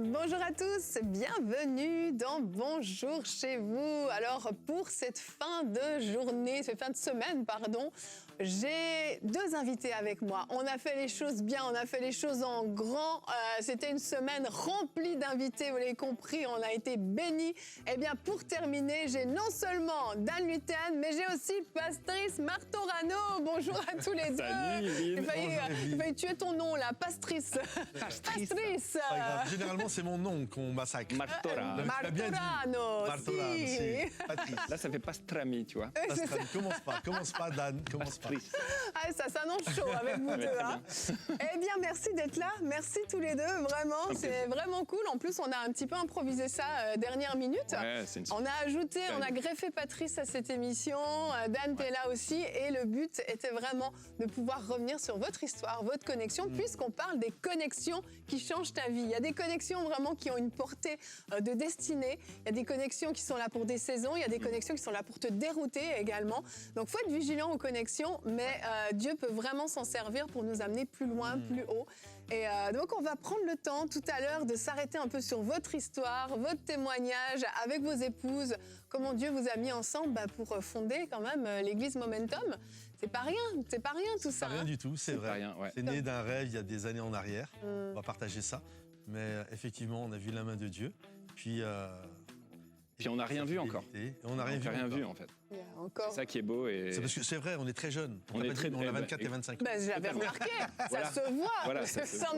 Bonjour à tous, bienvenue dans Bonjour chez vous. Alors pour cette fin de journée, cette fin de semaine, pardon, j'ai deux invités avec moi. On a fait les choses bien, on a fait les choses en grand. C'était une semaine remplie d'invités, vous l'avez compris, on a été bénis. Et bien pour terminer, j'ai non seulement Dan Luthean, mais j'ai aussi Pastrice Martorano. Bonjour à tous les deux. Salut, J'ai failli tuer ton nom là, Pastrice. Pastrice. Généralement, c'est mon nom qu'on massacre. Martora. Martorano, Martorano, si. si. Patrice. Là, ça fait pastrami, tu vois. Pastrami. Commence pas, Dan. Commence pas. Ah, ça s'annonce chaud avec vous deux. Hein. Eh bien, merci d'être là. Merci tous les deux. Vraiment, c'est vraiment cool. En plus, on a un petit peu improvisé ça dernière minute. Ouais, c'est une... On a ajouté, on a greffé Patrice à cette émission. Dan, t'es là aussi. Et le but était vraiment de pouvoir revenir sur votre histoire, votre connexion, puisqu'on parle des connexions qui changent ta vie. Il y a des connexions vraiment qui ont une portée de destinée. Il y a des connexions qui sont là pour des saisons. Il y a des connexions qui sont là pour te dérouter également. Donc, il faut être vigilant aux connexions, mais Dieu peut vraiment s'en servir pour nous amener plus loin, plus haut. Et donc, on va prendre le temps tout à l'heure de s'arrêter un peu sur votre histoire, votre témoignage avec vos épouses, comment Dieu vous a mis ensemble pour fonder quand même l'église Momentum. C'est pas rien tout ça. C'est rien du tout, c'est vrai. Rien, ouais. C'est né d'un rêve il y a des années en arrière. On va partager ça. Mais effectivement, on a vu la main de Dieu. Puis on n'a rien vu encore. Et on n'a rien vu en fait. Il y a encore. C'est ça qui est beau. Et... C'est parce que c'est vrai, on est très jeunes. On a 24 et 25 ans. Ben, j'avais remarqué, Voilà. ça se voit. Voilà, ça se voit.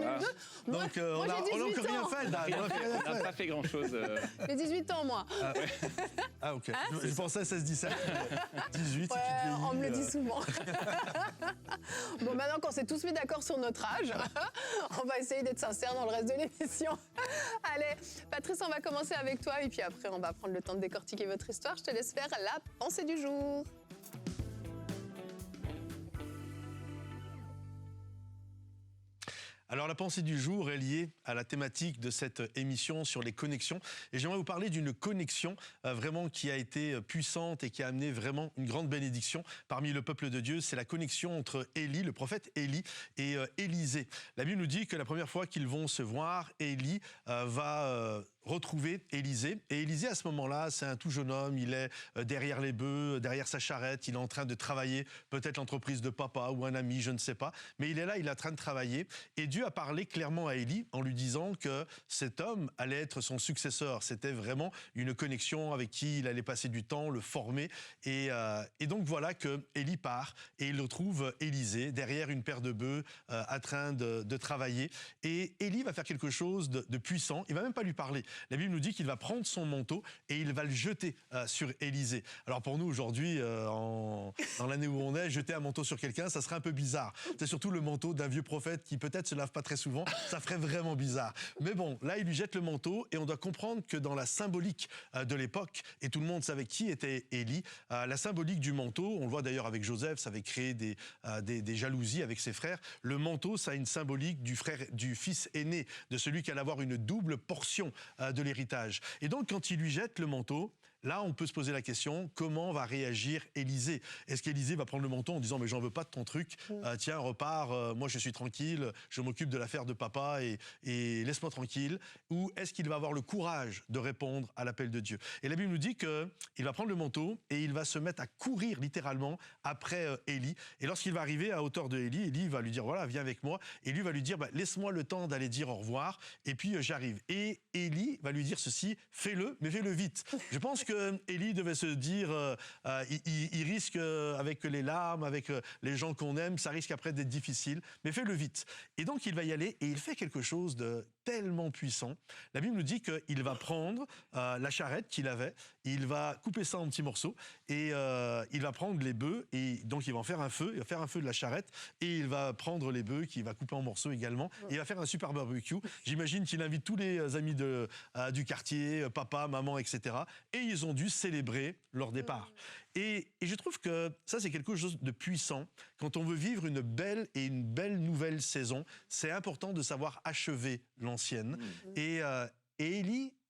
Moi, Donc moi, on n'a j'ai 18 encore rien ans. fait, Dan. On n'a pas fait grand-chose. J'ai 18 ans, moi. Ah, ok. Je pensais à 16-17. 18, Ouais, on me le dit souvent. souvent. Bon, maintenant qu'on s'est tous mis d'accord sur notre âge, on va essayer d'être sincères dans le reste de l'émission. Allez, Patrice, on va commencer avec toi et puis après, on va prendre le temps de décortiquer votre histoire. Je te laisse faire la pensée du jour. Alors la pensée du jour est liée à la thématique de cette émission sur les connexions. Et j'aimerais vous parler d'une connexion vraiment qui a été puissante et qui a amené vraiment une grande bénédiction parmi le peuple de Dieu. C'est la connexion entre Élie, le prophète Élie, et Élisée. La Bible nous dit que la première fois qu'ils vont se voir, Élie va retrouver Élisée. Et Élisée, à ce moment-là, c'est un tout jeune homme. Il est derrière les bœufs, derrière sa charrette. Il est en train de travailler, peut-être l'entreprise de papa ou un ami, je ne sais pas. Mais il est là, il est en train de travailler. Et Dieu a parlé clairement à Élie en lui disant que cet homme allait être son successeur. C'était vraiment une connexion avec qui il allait passer du temps, le former. Et donc voilà que Élie part et il retrouve Élisée derrière une paire de bœufs en train de travailler. Et Élie va faire quelque chose de puissant. Il va même pas lui parler. La Bible nous dit qu'il va prendre son manteau et il va le jeter sur Élisée. Alors pour nous aujourd'hui, dans l'année où on est, jeter un manteau sur quelqu'un, ça serait un peu bizarre. C'est surtout le manteau d'un vieux prophète qui peut-être se lave pas très souvent, ça ferait vraiment bizarre. Mais bon, là il lui jette le manteau et on doit comprendre que dans la symbolique de l'époque, et tout le monde savait qui était Élie, la symbolique du manteau, on le voit d'ailleurs avec Joseph, ça avait créé des jalousies avec ses frères. Le manteau, ça a une symbolique du fils aîné, de celui qui allait avoir une double portion de l'héritage. Et donc, quand il lui jette le manteau, là, on peut se poser la question, comment va réagir Élisée? Est-ce qu'Élisée va prendre le manteau en disant « mais j'en veux pas de ton truc, tiens, repars, moi je suis tranquille, je m'occupe de l'affaire de papa et laisse-moi tranquille » ou est-ce qu'il va avoir le courage de répondre à l'appel de Dieu? Et la Bible nous dit qu'il va prendre le manteau et il va se mettre à courir littéralement après Élie. Et lorsqu'il va arriver à hauteur de Élie, Élie va lui dire « voilà, viens avec moi » et lui va lui dire « laisse-moi le temps d'aller dire au revoir et puis j'arrive ». Et Élie va lui dire ceci, fais-le, mais fais-le vite. Je pense que Élie devait se dire, il risque avec les larmes, avec les gens qu'on aime, ça risque après d'être difficile, mais fais-le vite. Et donc il va y aller et il fait quelque chose de tellement puissant. La Bible nous dit qu'il va prendre la charrette qu'il avait, il va couper ça en petits morceaux et il va prendre les bœufs et donc il va en faire un feu, il va faire un feu de la charrette et il va prendre les bœufs qu'il va couper en morceaux également et il va faire un super barbecue. J'imagine qu'il invite tous les amis du quartier, papa, maman, etc. Et ils ont dû célébrer leur départ. Et je trouve que ça, c'est quelque chose de puissant. Quand on veut vivre une belle nouvelle saison, c'est important de savoir achever l'ancienne. Et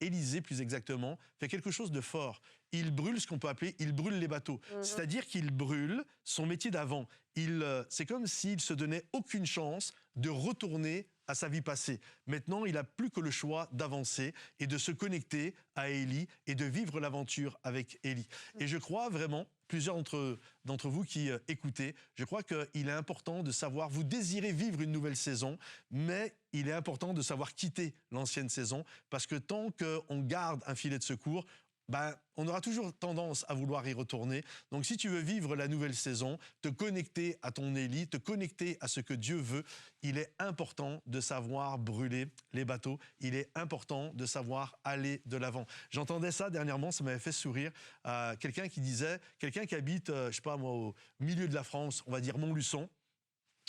Élisée, plus exactement, fait quelque chose de fort. Il brûle ce qu'on peut appeler, il brûle les bateaux. C'est-à-dire qu'il brûle son métier d'avant. C'est comme s'il se donnait aucune chance de retourner à sa vie passée. Maintenant, il n'a plus que le choix d'avancer et de se connecter à Élie et de vivre l'aventure avec Élie. Et je crois vraiment, plusieurs d'entre vous qui écoutez, je crois qu'il est important de savoir, vous désirez vivre une nouvelle saison, mais il est important de savoir quitter l'ancienne saison, parce que tant qu'on garde un filet de secours, on aura toujours tendance à vouloir y retourner. Donc si tu veux vivre la nouvelle saison, te connecter à ton Élie, te connecter à ce que Dieu veut, il est important de savoir brûler les bateaux. Il est important de savoir aller de l'avant. J'entendais ça dernièrement, ça m'avait fait sourire. Quelqu'un qui disait, quelqu'un qui habite, je sais pas moi, au milieu de la France, on va dire Montluçon,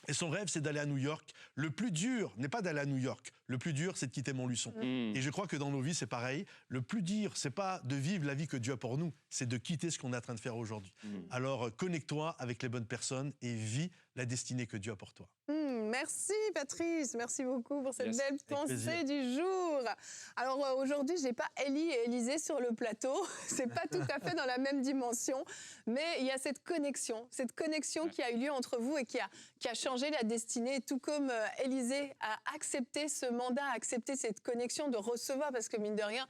et son rêve, c'est d'aller à New York. Le plus dur n'est pas d'aller à New York. Le plus dur, c'est de quitter Montluçon. Et je crois que dans nos vies, c'est pareil. Le plus dur, c'est pas de vivre la vie que Dieu a pour nous, c'est de quitter ce qu'on est en train de faire aujourd'hui. Alors, connecte-toi avec les bonnes personnes et vis la destinée que Dieu a pour toi. Merci Patrice, merci beaucoup pour cette Yes, belle pensée du jour. Alors aujourd'hui, j'ai pas Élie et Élisée sur le plateau, c'est pas tout à fait dans la même dimension, mais il y a cette connexion qui a eu lieu entre vous et qui a changé la destinée, tout comme Élisée a accepté ce mandat, a accepté cette connexion de recevoir, parce que mine de rien,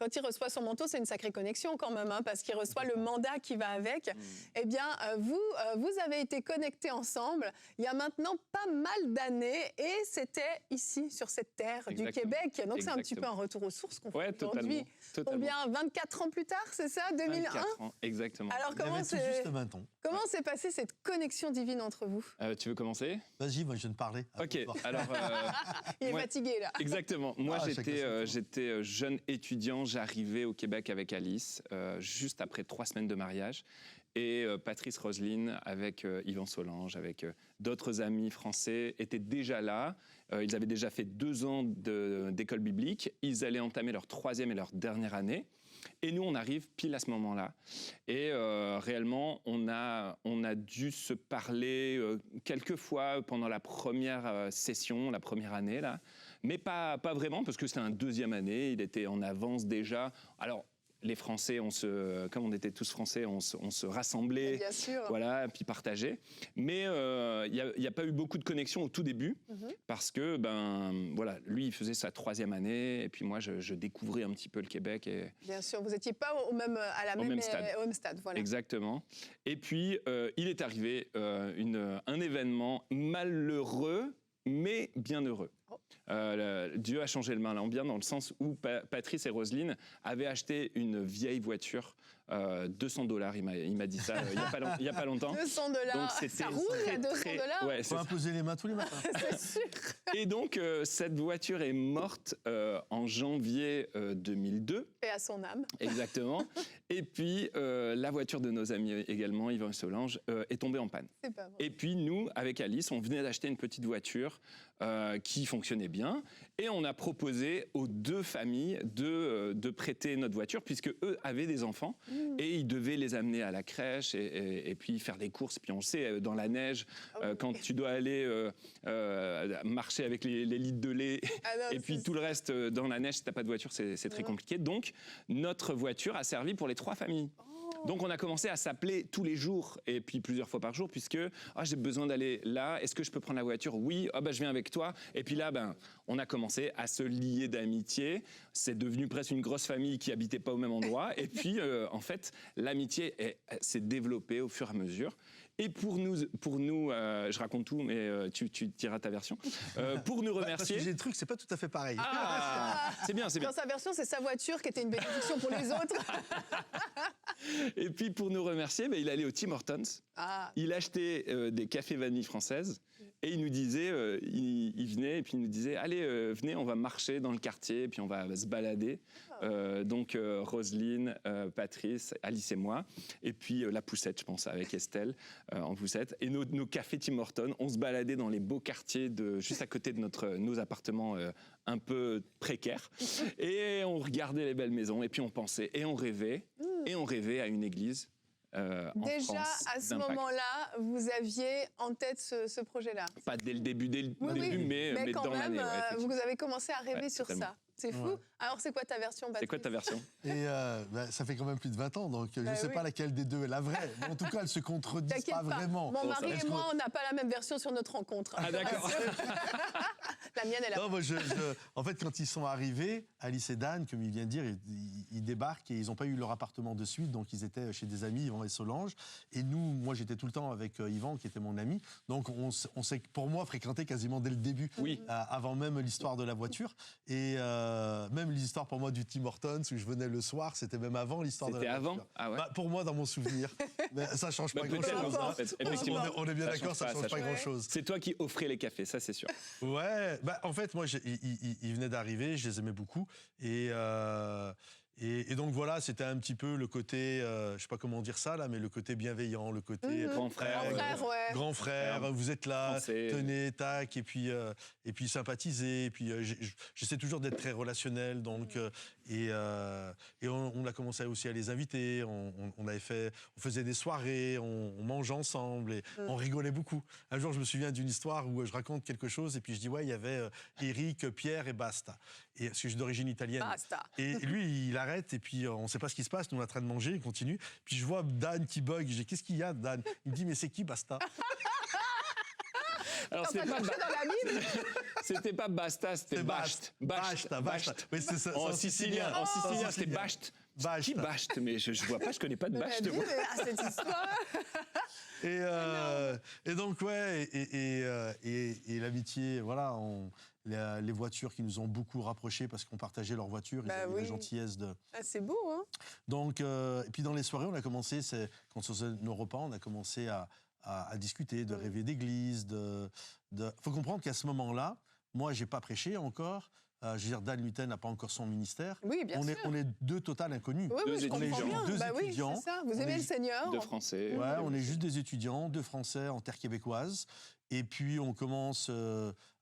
quand il reçoit son manteau, c'est une sacrée connexion quand même, parce qu'il reçoit le mandat qui va avec. Eh bien, vous avez été connectés ensemble il y a maintenant pas mal d'années, et c'était ici, sur cette terre du Québec. Donc c'est un petit peu un retour aux sources qu'on fait aujourd'hui. Combien, 24 ans plus tard, c'est ça, 2001 24 ans, exactement. Alors Juste 20 ans. comment s'est passée cette connexion divine entre vous? Tu veux commencer? Vas-y, moi je viens de parler. Ok, alors... Il est fatigué là. Exactement. Moi, j'étais jeune étudiant. J'arrivais au Québec avec Alice, juste après 3 semaines de mariage. Et Patrice Roselyne, avec Yvan Solange, avec d'autres amis français, étaient déjà là. Ils avaient déjà fait 2 ans d'école biblique. Ils allaient entamer leur 3e et leur dernière année. Et nous, on arrive pile à ce moment-là. Et réellement, on a dû se parler quelques fois pendant la première session, la première année, là. Mais pas vraiment, parce que c'était un 2e année, il était en avance déjà. Alors, les Français, comme on était tous Français, on se rassemblait, bien sûr. Voilà, puis partageait. Mais il n'y a pas eu beaucoup de connexion au tout début, parce que, voilà, lui, il faisait sa 3e année, et puis moi, je découvrais un petit peu le Québec. Bien sûr, vous n'étiez pas au même stade. Voilà. Exactement. Et puis, il est arrivé un événement malheureux, mais bien heureux. Dieu a changé le malin en bien, dans le sens où Patrice et Roselyne avaient acheté une vieille voiture, $200, il m'a dit ça il y a pas longtemps. $200, donc ça roule à $200. Ouais, faut imposer les mains tous les matins. C'est sûr. Et donc cette voiture est morte en janvier 2002. Et à son âme. Exactement. Et puis la voiture de nos amis également, Yvan et Solange, est tombée en panne. C'est pas vrai. Et puis nous, avec Alice, on venait d'acheter une petite voiture qui fonctionnait bien, et on a proposé aux 2 familles de prêter notre voiture, puisque eux avaient des enfants et ils devaient les amener à la crèche et puis faire des courses. Puis on sait, dans la neige, quand tu dois aller marcher avec les litres de lait et puis tout le reste dans la neige, si t'as pas de voiture, c'est très compliqué. Donc notre voiture a servi pour les 3 familles. Donc on a commencé à s'appeler tous les jours, et puis plusieurs fois par jour, puisque j'ai besoin d'aller là, est-ce que je peux prendre la voiture? Oui, je viens avec toi. Et puis là, on a commencé à se lier d'amitié. C'est devenu presque une grosse famille qui habitait pas au même endroit. Et puis en fait, l'amitié s'est développée au fur et à mesure. Et pour nous, je raconte tout, mais tu diras ta version. Pour nous remercier. Parce que j'ai des trucs, c'est pas tout à fait pareil. C'est bien, c'est bien. Dans sa version, c'est sa voiture qui était une bénédiction pour les autres. Et puis pour nous remercier, il allait au Tim Hortons. Il achetait des cafés vanille françaises. Et il nous disait, il venait et puis il nous disait, allez, venez, on va marcher dans le quartier, et puis on va se balader. Donc Roselyne, Patrice, Alice et moi, et puis la poussette, je pense, avec Estelle en poussette. Et nos cafés Tim Hortons, on se baladait dans les beaux quartiers juste à côté de nos appartements un peu précaires. Et on regardait les belles maisons, et puis on pensait, et on rêvait à une église. Déjà, à ce moment-là, vous aviez en tête ce projet-là? Pas dès le début, mais quand dans même, l'année. Vous avez commencé à rêver sur ça. C'est fou. Ouais. Alors, c'est quoi ta version, Patrice? C'est quoi ta version? Et ça fait quand même plus de 20 ans, donc je ne sais pas laquelle des deux est la vraie. Mais en tout cas, elles ne se contredisent pas vraiment. Mon mari et moi, on n'a pas la même version sur notre rencontre. Ah, d'accord. la mienne est là. Non, moi, en fait, quand ils sont arrivés, Alice et Dan, comme il vient de dire, ils débarquent et ils n'ont pas eu leur appartement de suite, donc ils étaient chez des amis, Yvan et Solange. Et nous, moi, j'étais tout le temps avec Yvan, qui était mon ami. Donc, on s'est, pour moi, fréquenté quasiment dès le début, avant même l'histoire de la voiture. Et même l'histoire, pour moi, du Tim Hortons, où je venais le soir, c'était même avant l'histoire de la voiture. C'était avant? Ah ouais. Bah, pour moi, dans mon souvenir. Mais ça ne change pas grand-chose. En fait, effectivement. On est bien d'accord, ça ne change pas grand-chose. C'est toi qui offrais les cafés, ça c'est sûr. Ouais, bah, en fait, moi, ils venaient d'arriver, je les aimais beaucoup. Et donc voilà, c'était un petit peu le côté, je sais pas comment dire ça là, mais le côté bienveillant, le côté Grand frère. grand frère, vous êtes là, Français. tenez, tac, et puis sympathiser, et puis j'essaie toujours d'être très relationnel, donc et on a commencé aussi à les inviter, on faisait des soirées, on mangeait ensemble et on rigolait beaucoup. Un jour, je me souviens d'une histoire où je raconte quelque chose et puis je dis ouais, il y avait Eric, Pierre et Basta, et parce que je suis d'origine italienne. Basta. Et lui, il arrête et puis on ne sait pas ce qui se passe. Nous, on est en train de manger, il continue. Puis je vois Dan qui bug. Je dis qu'est-ce qu'il y a, Dan? Il me dit mais c'est qui Basta? Alors c'était pas Basta, c'était Basht. Basta. Oui, c'est En sicilien, c'était Basht. Qui Basht? Mais je vois pas, je connais pas de Basht. Cette histoire. Et donc ouais, et l'amitié, voilà, les voitures qui nous ont beaucoup rapprochés parce qu'on partageait leurs voitures, ils avaient la gentillesse de. Ah, c'est beau, hein. Donc et puis dans les soirées, on a commencé, quand on faisait nos repas, on a commencé à discuter, de rêver d'église, faut comprendre qu'à ce moment-là, moi, j'ai pas prêché encore. Je veux dire, Dan Luten n'a pas encore son ministère. Oui, bien sûr. On est deux total inconnus. Oui, je comprends bien. Deux oui, étudiants. c'est ça. Vous aimez le Seigneur. Deux Français. Ouais, on est juste des étudiants, deux Français en terre québécoise. Et puis, on commence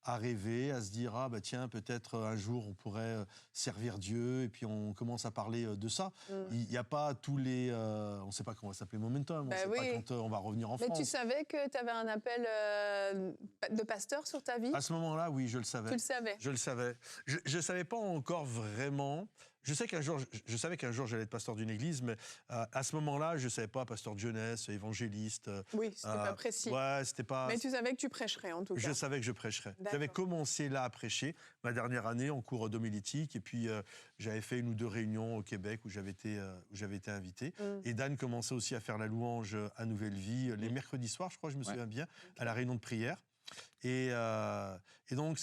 à rêver, à se dire, ah bah tiens, peut-être un jour, on pourrait servir Dieu. Et puis, on commence à parler de ça. Il n'y a pas tous les... on ne sait pas comment va s'appeler Momentum, on ne sait pas quand on va revenir en France. Mais tu savais que tu avais un appel de pasteur sur ta vie? À ce moment-là, oui, je le savais. Tu le savais? Je le savais. Je ne savais pas encore vraiment... Je savais qu'un jour, j'allais être pasteur d'une église, mais à ce moment-là, je ne savais pas, pasteur de jeunesse, évangéliste. Oui, c'était pas précis. Ouais, c'était pas... Mais tu savais que tu prêcherais, en tout cas. Je savais que je prêcherais. J'avais commencé là à prêcher, ma dernière année, en cours d'homilétique, et puis j'avais fait 1 ou 2 réunions au Québec où j'avais été invité. Et Dan commençait aussi à faire la louange à Nouvelle Vie, les mercredis soirs, je crois, je me souviens bien, à la réunion de prière. Et donc,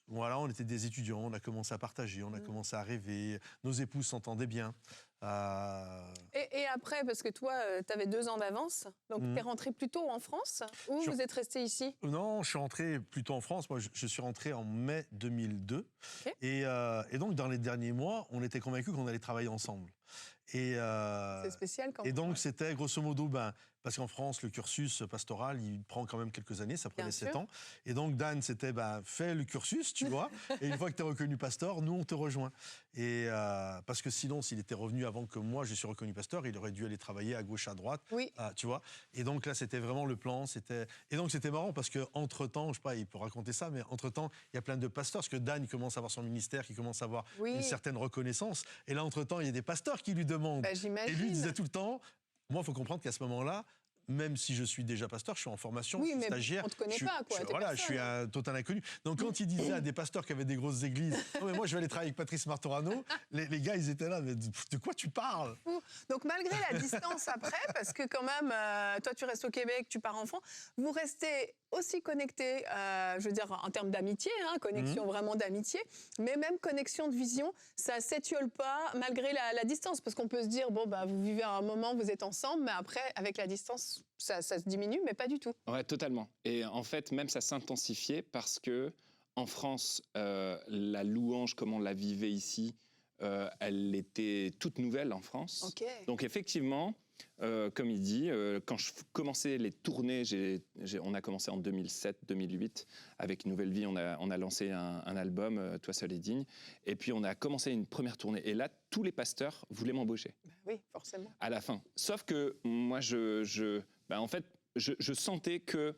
voilà, on était des étudiants, on a commencé à partager, on a commencé à rêver, nos épouses s'entendaient bien. Et après, parce que toi, tu avais 2 ans d'avance, donc tu es rentré plus tôt en France ou vous êtes resté ici? Non, je suis rentré plutôt en France. Moi, je suis rentré en mai 2002. Okay. Et donc, dans les derniers mois, on était convaincus qu'on allait travailler ensemble. C'est spécial quand même. Et donc, c'était grosso modo, parce qu'en France, le cursus pastoral, il prend quand même quelques années, ça prenait 7 ans. Et donc, Dan, c'était, fais le cursus, tu vois, et une fois que tu es reconnu pasteur, nous, on te rejoint. Et parce que sinon, s'il était revenu avant que moi, je suis reconnu pasteur, il aurait dû aller travailler à gauche, à droite, tu vois. Et donc là, c'était vraiment le plan. Et donc, c'était marrant parce qu'entre-temps, je sais pas, il peut raconter ça, mais entre-temps, il y a plein de pasteurs, parce que Dan, il commence à avoir son ministère, il commence à avoir une certaine reconnaissance. Et là, entre-temps, il y a des pasteurs qui lui demandent. Et lui, il disait tout le temps, moi, il faut comprendre qu'à ce moment-là, même si je suis déjà pasteur, je suis en formation, je suis stagiaire. On te connaît pas, quoi. Je suis un total inconnu. Donc, quand il disait à des pasteurs qui avaient des grosses églises, non, mais moi, je vais aller travailler avec Patrice Martorano, les gars, ils étaient là, mais de quoi tu parles? Donc, malgré la distance après, parce que quand même, toi, tu restes au Québec, tu pars en France, vous restez aussi connectés, je veux dire, en termes d'amitié, connexion vraiment d'amitié, mais même connexion de vision, ça s'étiole pas malgré la distance, parce qu'on peut se dire, vous vivez à un moment, vous êtes ensemble, mais après, avec la distance, ça se diminue, mais pas du tout. Ouais, totalement. Et en fait, même ça s'intensifiait parce que en France, la louange, comme on la vivait ici, elle était toute nouvelle en France. Okay. Donc effectivement, comme il dit, quand je commençais les tournées, on a commencé en 2007-2008 avec Nouvelle Vie, on a lancé un album, Toi seul est digne, et puis on a commencé une première tournée. Et là, tous les pasteurs voulaient m'embaucher. Oui, forcément. À la fin. Sauf que moi, en fait, je sentais que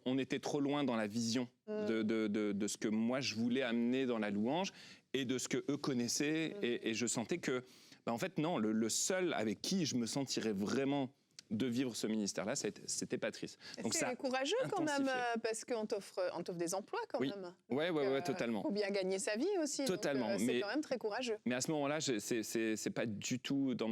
on était trop loin dans la vision de ce que moi je voulais amener dans la louange et de ce que eux connaissaient. Et je sentais que, en fait, non, le seul avec qui je me sentirais vraiment de vivre ce ministère-là, c'était Patrice. Donc c'est courageux quand même, intensifié. parce qu'on t'offre des emplois quand Oui. même. Ouais, totalement. Il faut bien gagner sa vie aussi. Totalement. Donc, c'est quand même très courageux. Mais à ce moment-là, c'est pas du tout dans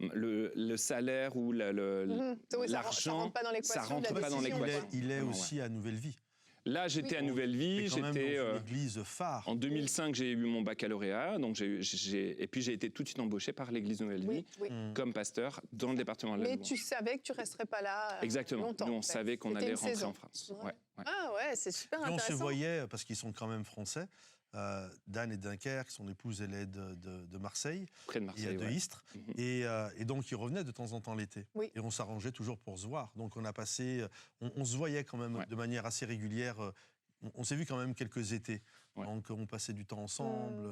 le salaire ou Oui, ça l'argent. rentre pas dans l'équation. Ça rentre pas dans l'équation. Il est Non, aussi à Nouvelle Vie. Là, j'étais à Nouvelle Vie. Et quand même J'étais dans une église phare. en 2005, j'ai eu mon baccalauréat. Donc et puis j'ai été tout de suite embauché par l'Église Nouvelle Vie Oui. comme pasteur dans le département de la Mais louange. tu savais que tu resterais pas là Exactement. longtemps. Nous, on en fait. savait qu'on C'était allait une rentrer saison. en France. Ouais. Ouais. Ah ouais, c'est super Et on intéressant. se voyait, parce qu'ils sont quand même français, Dan est de Dunkerque, son épouse elle est de Marseille, Près de il y a Marseille. de ouais. Istres, Mhm. et donc ils revenaient de temps en temps l'été. Oui. Et on s'arrangeait toujours pour se voir. Donc on a passé, on se voyait quand même Ouais. de manière assez régulière. On s'est vu quand même quelques étés. Ouais. Donc on passait du temps ensemble.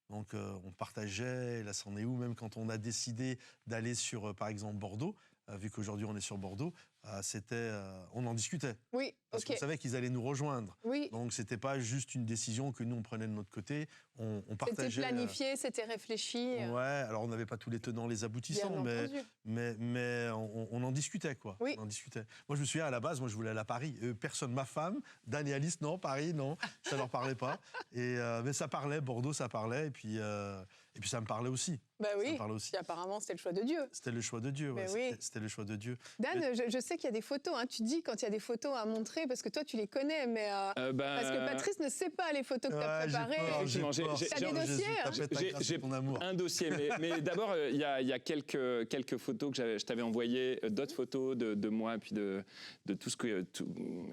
Donc on partageait, là c'en est où, même quand on a décidé d'aller sur, par exemple, Bordeaux, vu qu'aujourd'hui on est sur Bordeaux, on en discutait. Oui, Parce ok. qu'on savait qu'ils allaient nous rejoindre. Oui, Donc c'était pas juste une décision que nous on prenait de notre côté, on c'était partageait. planifié, c'était réfléchi. Ouais, alors on n'avait pas tous les tenants, les Bien aboutissants, entendu. mais on en discutait quoi. Oui. On en discutait. Moi je me souviens à la base, moi je voulais aller à Paris. Personne, ma femme, Dan et Alice, non, Paris, non, ça leur parlait pas. Mais ça parlait, Bordeaux, ça parlait, et puis ça me parlait aussi. Bah Ça oui. me parlait aussi. Puis apparemment, c'était le choix de Dieu. C'était le choix de Dieu. Ouais, Mais oui. C'était le choix de Dieu. Dan, je sais qu'il y a des photos. Hein. Tu dis quand il y a des photos à montrer, parce que toi, tu les connais, mais parce que Patrice ne sait pas les photos que tu as Ouais, j'ai préparées. peur, Effectivement, j'ai peur. j'ai- T'as des dossiers, hein. J'ai ton amour. un dossier, mais d'abord, il y a quelques photos que je t'avais envoyées, d'autres photos de moi, et puis de tout ce que...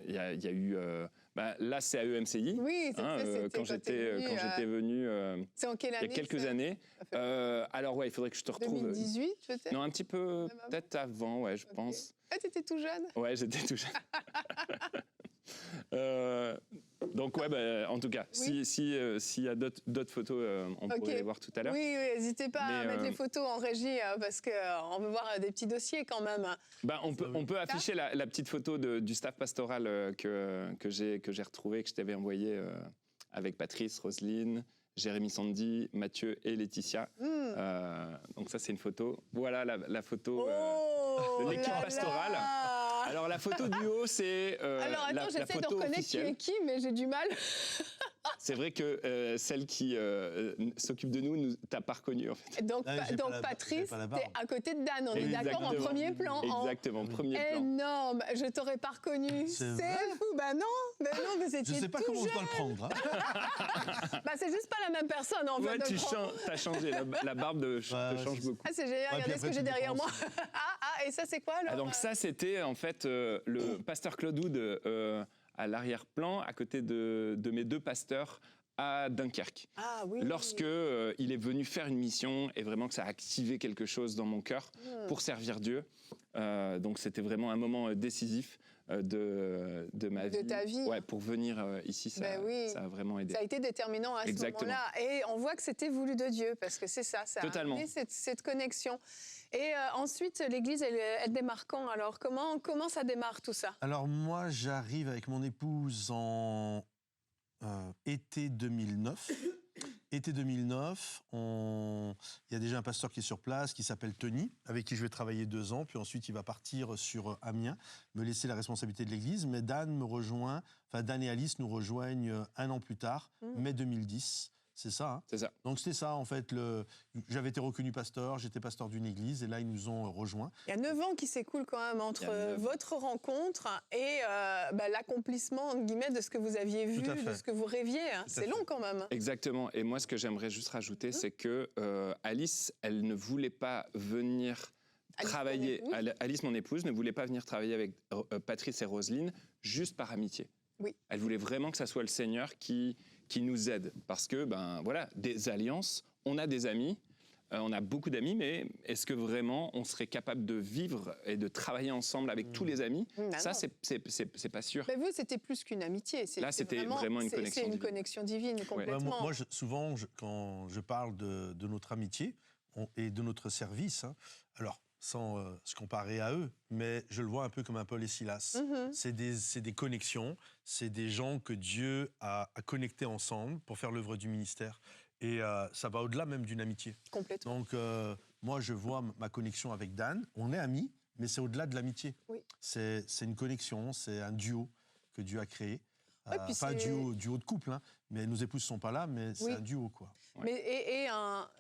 Il y a eu... là, c'est à EMCI. Oui, c'est hein, ça, c'était quand j'étais venu c'est en quelle il y année a quelques ça années. Ça fait Alors, ouais, il faudrait que je te retrouve... 2018, peut-être. Non, un petit peu, Même avant. peut-être avant, ouais, je Ok. pense. Ah, t'étais tout jeune. Ouais, j'étais tout jeune. Donc, ouais, en tout cas, Oui. s'il y a d'autres photos, on Ok. pourrait les voir tout à l'heure. Oui, n'hésitez pas à Mais, mettre les photos en régie, parce qu'on veut voir des petits dossiers quand même. On peut afficher la petite photo du staff pastoral que j'ai retrouvé, que je t'avais envoyé avec Patrice, Roselyne, Jérémy Sandy, Mathieu et Laetitia. Donc ça, c'est une photo. Voilà la photo de l'équipe là pastorale. là. Alors la photo du haut, c'est Alors attends, la j'essaie de photo reconnaître officielle. qui est qui, mais j'ai du mal. C'est vrai que celle qui s'occupe de nous t'a pas reconnu en fait. Donc, Ah, j'ai pas la- Patrice, j'ai pas la barbe. t'es à côté de Dan, on est d'accord, en Exactement. premier plan. Exactement, premier plan. Énorme, je t'aurais pas reconnu. C'est C'est vrai fou, bah non, vous Je étiez sais pas tout comment je jeune. dois le prendre. Hein. Bah c'est juste pas la même personne en Ouais, fait. tu donc, as changé. La barbe te change c'est- beaucoup. Ah c'est génial, Ouais, puis regardez ce après, que j'ai tu derrière moi. dépenses. Et ça c'est quoi alors Ah, donc ça, c'était en fait le pasteur Claude Houd à l'arrière-plan, à côté de mes deux pasteurs à Dunkerque. Ah oui. Lorsque il est venu faire une mission et vraiment que ça a activé quelque chose dans mon cœur pour servir Dieu. Donc c'était vraiment un moment décisif de ma vie. De ta vie. Ouais, pour venir ici, Ben oui. ça a vraiment aidé. Ça a été déterminant à ce Exactement. moment-là. Et on voit que c'était voulu de Dieu, parce que c'est ça a Totalement. amené cette connexion. Et ensuite, l'Église, elle démarre quand alors comment ça démarre tout ça? Alors moi, j'arrive avec mon épouse en été 2009. Été 2009, il y a déjà un pasteur qui est sur place, qui s'appelle Tony, avec qui je vais travailler 2 ans, puis ensuite il va partir sur Amiens, me laisser la responsabilité de l'église, mais Dan et Alice nous rejoignent 1 an plus tard, mai 2010. C'est ça, hein. C'est ça. Donc c'était ça, en fait. J'avais été reconnu pasteur, j'étais pasteur d'une église, et là, ils nous ont rejoints. Il y a 9 ans qui s'écoulent quand même Il y entre a 9 ans. votre rencontre et l'accomplissement, entre guillemets, de ce que vous aviez vu, Tout à fait. de ce que vous rêviez. Hein. C'est fait. long quand même. Exactement. Et moi, ce que j'aimerais juste rajouter, c'est que Alice, elle ne voulait pas venir Alice, travailler. ton épouse. Alice, mon épouse, ne voulait pas venir travailler avec Patrice et Roselyne juste par amitié. Oui. Elle voulait vraiment que ça soit le Seigneur qui nous aide. Parce que, voilà, des alliances, on a des amis, on a beaucoup d'amis, mais est-ce que vraiment on serait capable de vivre et de travailler ensemble avec tous les amis? Bah Ça, non. c'est pas sûr. Mais vous, c'était plus qu'une amitié. Là, c'était vraiment une connexion C'est une divine. connexion divine, complètement. Moi, souvent, quand je parle de notre amitié et de notre service, hein, alors sans se comparer à eux, mais je le vois un peu comme un Paul et Silas. C'est des connexions, c'est des gens que Dieu a connectés ensemble pour faire l'œuvre du ministère. Et ça va au-delà même d'une amitié. Complètement. Donc, moi, je vois ma connexion avec Dan. On est amis, mais c'est au-delà de l'amitié. Oui. C'est une connexion, c'est un duo que Dieu a créé. Ouais, puis Pas un duo de couple, hein, mais nos épouses ne sont pas là, mais c'est un duo, quoi. Mais, et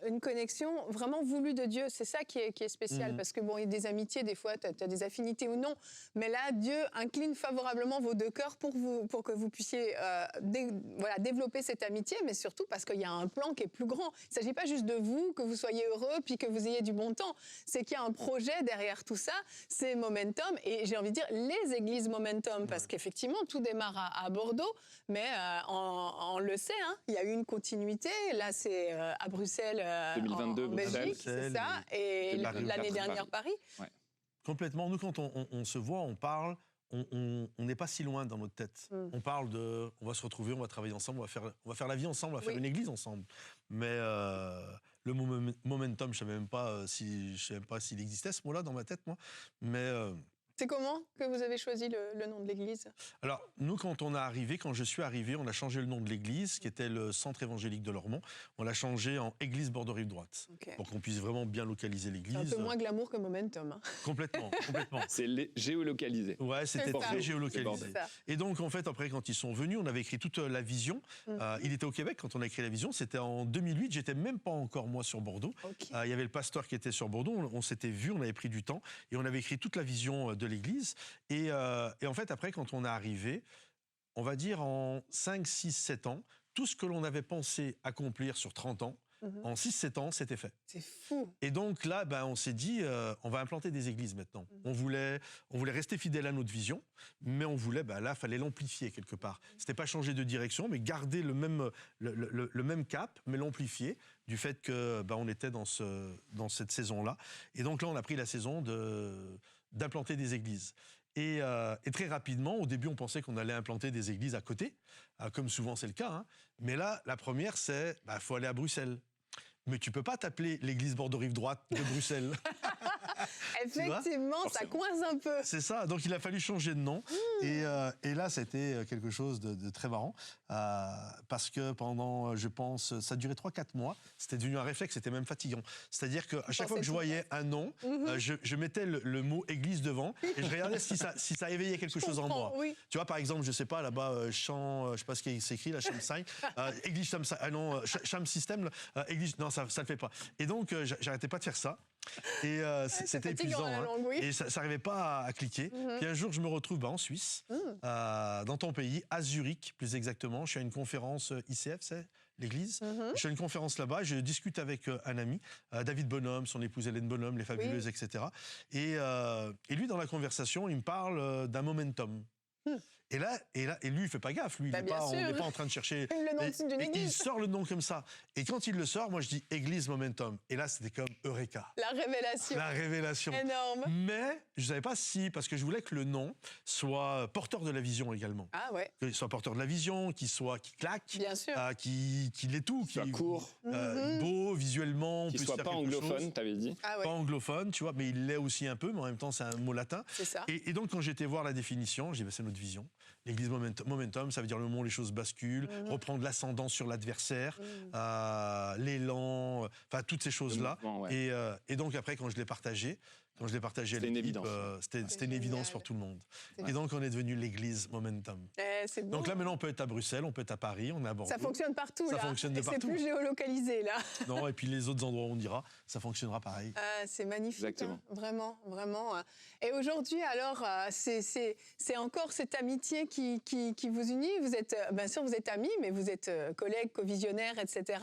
une connexion vraiment voulue de Dieu, c'est ça qui est spécial, parce que bon, il y a des amitiés, des fois, tu as des affinités ou non, mais là, Dieu incline favorablement vos deux cœurs pour que vous puissiez développer cette amitié, mais surtout parce qu'il y a un plan qui est plus grand. Il ne s'agit pas juste de vous, que vous soyez heureux, puis que vous ayez du bon temps, c'est qu'il y a un projet derrière tout ça, c'est Momentum, et j'ai envie de dire les églises Momentum, parce qu'effectivement, tout démarre à Bordeaux, mais on le sait, hein, il y a eu une continuité, là, c'est à Bruxelles, 2022, en Belgique, c'est ça, et l'année dernière Paris. Ouais. Complètement. Nous, quand on se voit, on parle, on n'est pas si loin dans notre tête. On parle on va se retrouver, on va travailler ensemble, on va faire la vie ensemble, on va faire une église ensemble. Mais le mot momentum, je ne savais même pas s'il existait ce mot-là dans ma tête, moi. Mais c'est comment que vous avez choisi le nom de l'église? Alors, nous, quand je suis arrivé, on a changé le nom de l'église, qui était le Centre évangélique de Lormont. On l'a changé en Église Bordeaux-Rive-Droite, pour qu'on puisse vraiment bien localiser l'église. C'est un peu moins glamour que Momentum. Hein. Complètement. C'est géolocalisé. Ouais, c'était très géolocalisé. Et donc, en fait, après, quand ils sont venus, on avait écrit toute la vision. Il était au Québec quand on a écrit la vision. C'était en 2008. J'étais même pas encore, moi, sur Bordeaux. Il y avait le pasteur qui était sur Bordeaux. On s'était vu, on avait pris du temps. Et on avait écrit toute la vision de l'église. Et en fait, après, quand on est arrivé, on va dire en 5, 6, 7 ans, tout ce que l'on avait pensé accomplir sur 30 ans, en 6, 7 ans, c'était fait. C'est fou. Et donc là, on s'est dit, on va implanter des églises maintenant. On voulait rester fidèle à notre vision, mais on voulait, là, il fallait l'amplifier quelque part. C'était pas changer de direction, mais garder le même cap, mais l'amplifier, du fait que on était dans cette saison-là. Et donc là, on a pris la saison d'implanter des églises. Et très rapidement, au début, on pensait qu'on allait implanter des églises à côté, comme souvent c'est le cas. Hein. Mais là, la première, c'est faut aller à Bruxelles. Mais tu peux pas t'appeler l'église Bordeaux-Rive-Droite de Bruxelles. Effectivement, ça coince un peu. C'est ça, donc il a fallu changer de nom. Et là, c'était quelque chose de très marrant. Parce que pendant, je pense, ça a duré 3-4 mois. C'était devenu un réflexe, c'était même fatigant. C'est-à-dire qu'à chaque fois que je voyais un nom, je mettais le mot église devant et je regardais si ça éveillait quelque chose en moi. Oui. Tu vois, par exemple, je sais pas, là-bas, Champ, je sais pas ce qui s'écrit, là, Chamsai, église Chamsai, Cham System, église, non, ça le fait pas. Et donc, j'arrêtais pas de faire ça. Et c'était épuisant. Et ça n'arrivait pas à cliquer. Puis un jour, je me retrouve en Suisse, dans ton pays, à Zurich, plus exactement. Je suis à une conférence ICF, c'est l'église. Je suis à une conférence là-bas. Je discute avec un ami, David Bonhomme, son épouse Hélène Bonhomme, les Fabuleuses, etc. Et lui, dans la conversation, il me parle d'un momentum. Et lui, il fait pas gaffe. Lui, on n'est pas en train de chercher. Le nom d'une église. Il sort le nom comme ça. Et quand il le sort, moi, je dis Église Momentum. Et là, c'était comme Eureka. La révélation. La révélation. Énorme. Mais je ne savais pas si, parce que je voulais que le nom soit porteur de la vision également. Ah ouais. Qu'il soit porteur de la vision, qu'il claque. Bien sûr. Qu'il ait tout. Qu'il soit court. Beau, visuellement. Qu'il soit pas anglophone, t'avais dit. Ah ouais. Pas anglophone, tu vois, mais il l'est aussi un peu, mais en même temps, c'est un mot latin. C'est ça. Et donc, quand j'étais voir la définition, j'ai dit, c'est notre vision. L'église momentum, ça veut dire le moment où les choses basculent, reprendre l'ascendant sur l'adversaire, l'élan, enfin toutes ces choses-là. Et donc après, quand je l'ai partagé à l'équipe, c'était une évidence pour tout le monde. Et donc on est devenu l'église Momentum. C'est bon. Donc là maintenant on peut être à Bruxelles, on peut être à Paris, on est à Bordeaux. Ça fonctionne partout là. Ça fonctionne de partout. C'est plus géolocalisé là. Non, et puis les autres endroits où on ira, ça fonctionnera pareil. C'est magnifique. Exactement. Hein, vraiment, vraiment. Et aujourd'hui alors, c'est encore cette amitié qui vous unit. Vous êtes, bien sûr, vous êtes amis, mais vous êtes collègues, co-visionnaires, etc.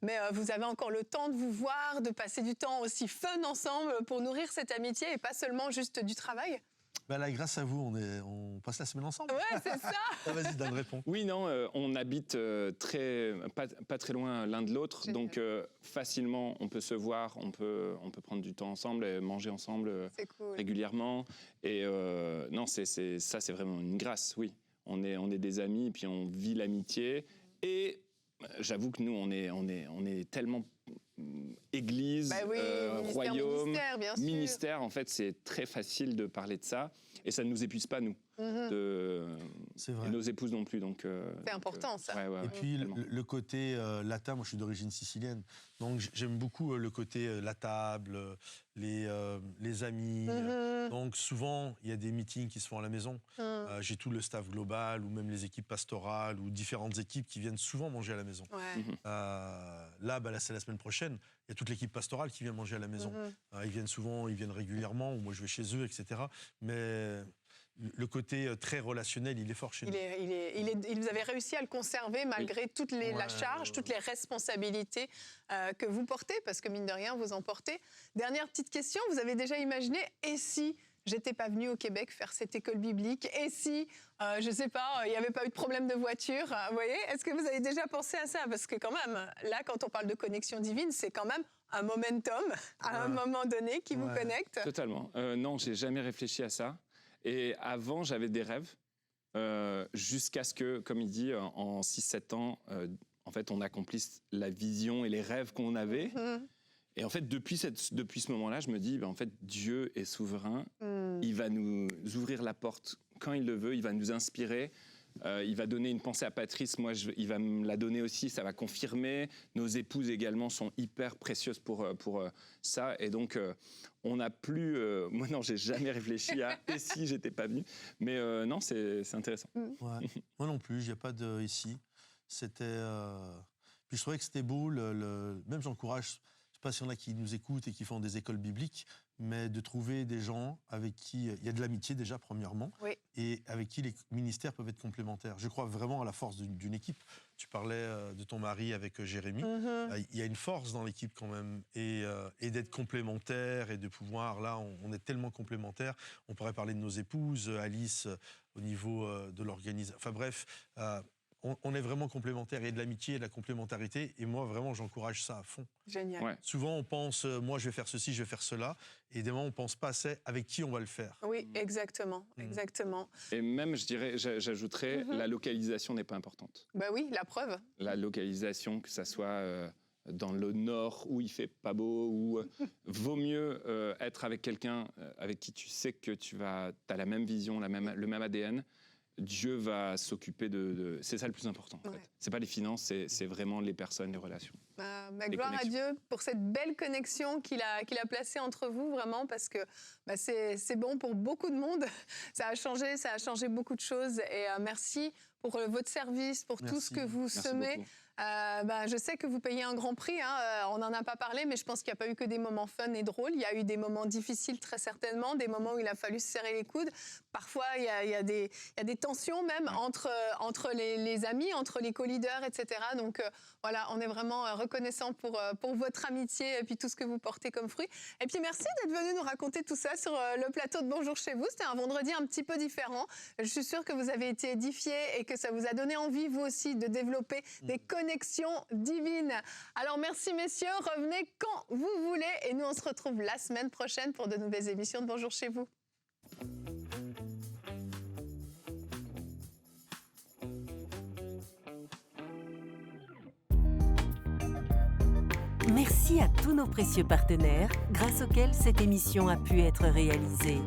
Mais vous avez encore le temps de vous voir, de passer du temps aussi fun ensemble pour nourrir cette amitié et pas seulement juste du travail. Là, grâce à vous, on passe la semaine ensemble. Ouais, c'est ça. Vas-y, Dan, réponds. Oui, non, on habite pas très loin l'un de l'autre, donc facilement on peut se voir, on peut prendre du temps ensemble, et manger ensemble régulièrement. Et non, ça c'est vraiment une grâce, oui. On est des amis, puis on vit l'amitié. Et j'avoue que nous, on est tellement église, royaume, ministère, bien sûr. ministère. En fait, c'est très facile de parler de ça. Et ça ne nous épuise pas, nous. C'est vrai. Et nos épouses non plus. Donc, C'est important, ça. Et puis tellement. le côté latin, moi je suis d'origine sicilienne, donc j'aime beaucoup le côté la table, les amis. Donc souvent il y a des meetings qui se font à la maison. J'ai tout le staff global ou même les équipes pastorales ou différentes équipes qui viennent souvent manger à la maison. Là, c'est la semaine prochaine. Il y a toute l'équipe pastorale qui vient manger à la maison. Ils viennent souvent, ils viennent régulièrement, ou moi je vais chez eux, etc. Mais le côté très relationnel, il est fort chez nous. Vous avez réussi à le conserver malgré toute la charge, toutes les responsabilités que vous portez, parce que mine de rien, vous en portez. Dernière petite question, vous avez déjà imaginé, et si j'étais pas venue au Québec faire cette école biblique, et si, je sais pas, il n'y avait pas eu de problème de voiture, vous voyez, est-ce que vous avez déjà pensé à ça? Parce que quand même, là, quand on parle de connexion divine, c'est quand même un momentum, à un moment donné, qui vous connecte. Totalement. Non, j'ai jamais réfléchi à ça. Et avant, j'avais des rêves, jusqu'à ce que, comme il dit, en 6-7 ans, en fait, on accomplisse la vision et les rêves qu'on avait. Et en fait, depuis ce moment-là, je me dis, en fait, Dieu est souverain. Il va nous ouvrir la porte quand il le veut. Il va nous inspirer. Il va donner une pensée à Patrice. Moi, il va me la donner aussi. Ça va confirmer. Nos épouses également sont hyper précieuses pour ça. Et donc, on n'a plus... moi, non, j'ai jamais réfléchi à « et si j'étais pas venu ?» Mais non, c'est intéressant. Moi non plus, il n'y a pas de « ici ». C'était... Puis je trouvais que c'était beau. Même j'encourage... Je ne sais pas s'il y en a qui nous écoutent et qui font des écoles bibliques, mais de trouver des gens avec qui il y a de l'amitié déjà, premièrement, et avec qui les ministères peuvent être complémentaires. Je crois vraiment à la force d'une équipe. Tu parlais de ton mari avec Jérémy. Il y a une force dans l'équipe quand même, et d'être complémentaires et de pouvoir, là, on est tellement complémentaires. On pourrait parler de nos épouses, Alice, au niveau de l'organisation. Enfin bref... on est vraiment complémentaires. Il y a de l'amitié et de la complémentarité. Et moi, vraiment, j'encourage ça à fond. Génial. Souvent, on pense, moi, je vais faire ceci, je vais faire cela. Et des moments, on ne pense pas assez avec qui on va le faire. Oui, exactement. Exactement. Et même, je dirais, j'ajouterais, la localisation n'est pas importante. Bah oui, la preuve. La localisation, que ça soit dans le nord où il fait pas beau, ou vaut mieux être avec quelqu'un avec qui tu sais que tu as la même vision, le même ADN. Dieu va s'occuper de... C'est ça le plus important, en fait. C'est pas les finances, c'est vraiment les personnes, les relations. Gloire à Dieu pour cette belle connexion qu'il a placée entre vous, vraiment, parce que c'est bon pour beaucoup de monde. Ça a changé beaucoup de choses. Et merci pour votre service, pour tout ce que vous semez. Je sais que vous payez un grand prix, on n'en a pas parlé, mais je pense qu'il n'y a pas eu que des moments fun et drôles. Il y a eu des moments difficiles, très certainement, des moments où il a fallu se serrer les coudes. Parfois, il y a des tensions même entre les amis, entre les co-leaders, etc. Donc voilà, on est vraiment reconnaissant pour votre amitié et puis tout ce que vous portez comme fruit. Et puis merci d'être venu nous raconter tout ça sur le plateau de Bonjour chez vous. C'était un vendredi un petit peu différent. Je suis sûre que vous avez été édifiés et que ça vous a donné envie, vous aussi, de développer des connexions divines. Alors merci messieurs, revenez quand vous voulez et nous on se retrouve la semaine prochaine pour de nouvelles émissions de Bonjour chez vous. Merci à tous nos précieux partenaires grâce auxquels cette émission a pu être réalisée.